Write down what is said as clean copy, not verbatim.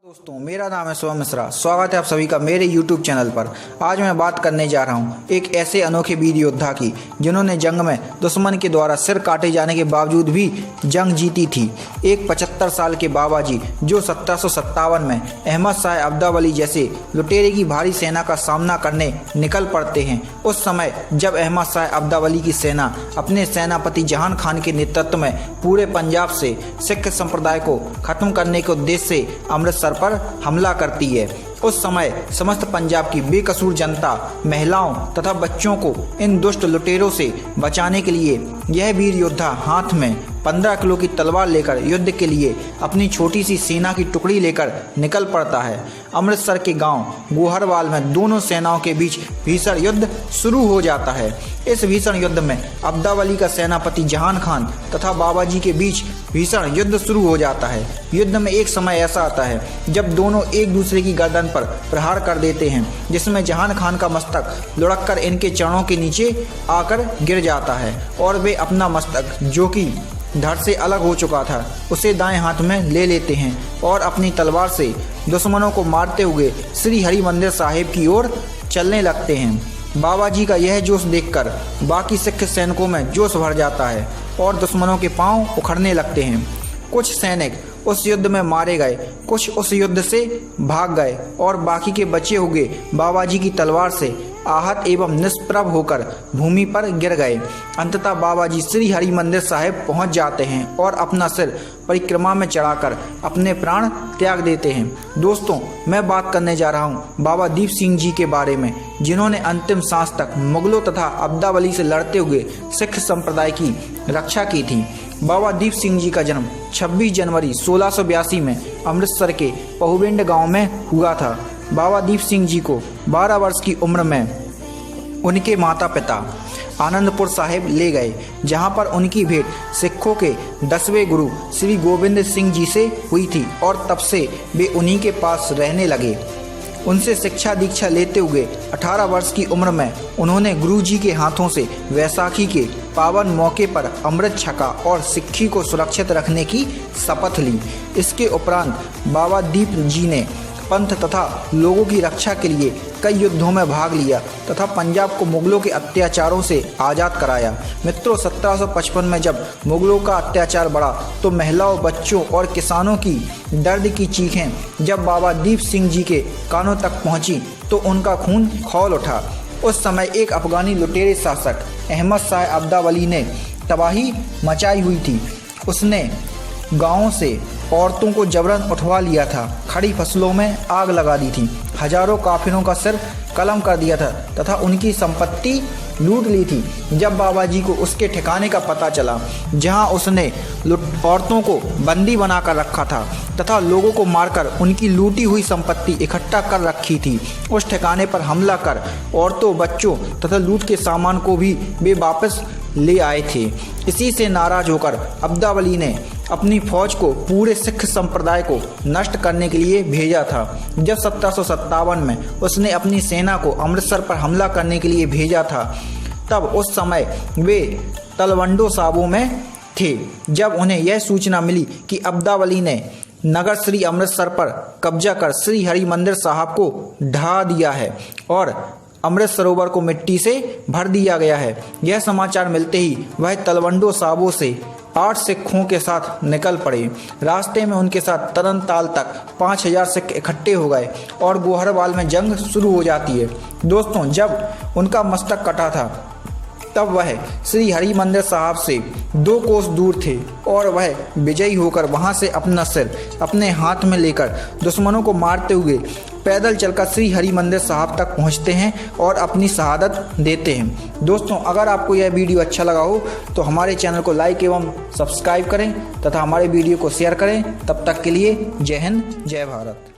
दोस्तों, मेरा नाम है सोहम मिश्रा। स्वागत है आप सभी का मेरे YouTube चैनल पर। आज मैं बात करने जा रहा हूं एक ऐसे अनोखे वीर योद्धा की जिन्होंने जंग में दुश्मन के द्वारा सिर काटे जाने के बावजूद भी जंग जीती थी। एक 75 साल के बाबा जी जो 1757 में अहमद शाह अब्दावली जैसे लुटेरे की भारी सेना का सामना करने निकल पड़ते हैं। उस समय जब अहमद शाह अब्दावली की सेना अपने सेनापति जहान खान के नेतृत्व में पूरे पंजाब से सिख संप्रदाय को खत्म करने के उद्देश्य से अमृतसर पर हमला करती है। उस समय समस्त पंजाब की बेकसूर जनता, महिलाओं तथा बच्चों को इन दुष्ट लुटेरों से बचाने के लिए यह वीर योद्धा हाथ में 15 किलो की तलवार लेकर युद्ध के लिए अपनी छोटी सी सेना की टुकड़ी लेकर निकल पड़ता है। अमृतसर के गांव गोहरवाल में दोनों सेनाओं के बीच भीषण युद्ध शुरू हो जाता है। इस भीषण युद्ध में अब्दावली का सेनापति जहान खान तथा बाबा जी के बीच भीषण युद्ध शुरू हो जाता है। युद्ध में एक समय ऐसा आता है जब दोनों एक दूसरे की गर्दन पर प्रहार कर देते हैं, जिसमें जहान खान का मस्तक लुढ़ककर इनके चरणों के नीचे आकर गिर जाता है और वे अपना मस्तक, जो कि धड़ से अलग हो चुका था, उसे दाएं हाथ में ले लेते हैं और अपनी तलवार से दुश्मनों को मारते हुए श्री हरि मंदिर साहिब की ओर चलने लगते हैं। बाबा जी का यह जोश देखकर बाकी सिख सैनिकों में जोश भर जाता है और दुश्मनों के पांव उखड़ने लगते हैं। कुछ सैनिक उस युद्ध में मारे गए, कुछ उस युद्ध से भाग गए और बाकी के बचे हुए बाबा जी की तलवार से आहत एवं निष्प्रभ होकर भूमि पर गिर गए। अंततः बाबा जी श्री हरि मंदिर साहिब पहुंच जाते हैं और अपना सिर परिक्रमा में चढ़ाकर अपने प्राण त्याग देते हैं। दोस्तों, मैं बात करने जा रहा हूं बाबा दीप सिंह जी के बारे में, जिन्होंने अंतिम सांस तक मुगलों तथा अब्दावली से लड़ते हुए सिख संप्रदाय की रक्षा की थी। बाबा दीप सिंह जी का जन्म 26 जनवरी 1682 में अमृतसर के पहुबिंड गांव में हुआ था। बाबा दीप सिंह जी को 12 वर्ष की उम्र में उनके माता पिता आनंदपुर साहिब ले गए, जहां पर उनकी भेंट सिखों के 10वें गुरु श्री गोविंद सिंह जी से हुई थी और तब से वे उन्हीं के पास रहने लगे। उनसे शिक्षा दीक्षा लेते हुए 18 वर्ष की उम्र में उन्होंने गुरु जी के हाथों से वैसाखी के पावन मौके पर अमृत छका और सिक्खी को सुरक्षित रखने की शपथ ली। इसके उपरांत बाबा दीप जी ने पंथ तथा लोगों की रक्षा के लिए कई युद्धों में भाग लिया तथा पंजाब को मुगलों के अत्याचारों से आज़ाद कराया। मित्रों, 1755 में जब मुगलों का अत्याचार बढ़ा तो महिलाओं, बच्चों और किसानों की दर्द की चीखें जब बाबा दीप सिंह जी के कानों तक पहुंची तो उनका खून खौल उठा। उस समय एक अफगानी लुटेरे शासक अहमद शाह अब्दावली ने तबाही मचाई हुई थी। उसने गाँवों से औरतों को जबरन उठवा लिया था, खड़ी फसलों में आग लगा दी थी, हजारों काफिरों का सिर कलम कर दिया था तथा उनकी संपत्ति लूट ली थी। जब बाबा जी को उसके ठिकाने का पता चला, जहां उसने औरतों को बंदी बनाकर रखा था तथा लोगों को मारकर उनकी लूटी हुई संपत्ति इकट्ठा कर रखी थी, उस ठिकाने पर हमला कर औरतों, बच्चों तथा लूट के सामान को भी वे वापस ले आए थे। इसी से नाराज होकर अब्दावली ने अपनी फौज को पूरे सिख संप्रदाय को नष्ट करने के लिए भेजा था। जब 1757 में उसने अपनी सेना को अमृतसर पर हमला करने के लिए भेजा था, तब उस समय वे तलवंडो साबों में थे। जब उन्हें यह सूचना मिली कि अब्दावली ने नगर श्री अमृतसर पर कब्जा कर श्री हरि मंदिर साहब को ढहा दिया है और अमृत सरोवर को मिट्टी से भर दिया गया है, यह समाचार मिलते ही वह तलवंडो साबों से 8 सिखों के साथ निकल पड़े। रास्ते में उनके साथ तरनताल तक 5000 सिख इकट्ठे हो गए और गोहरवाल में जंग शुरू हो जाती है। दोस्तों, जब उनका मस्तक कटा था तब वह श्री हरि मंदिर साहब से 2 कोस दूर थे और वह विजयी होकर वहां से अपना सिर अपने हाथ में लेकर दुश्मनों को मारते हुए पैदल चलकर श्री हरि मंदिर साहब तक पहुंचते हैं और अपनी शहादत देते हैं। दोस्तों, अगर आपको यह वीडियो अच्छा लगा हो तो हमारे चैनल को लाइक एवं सब्सक्राइब करें तथा हमारे वीडियो को शेयर करें। तब तक के लिए जय हिंद, जय भारत।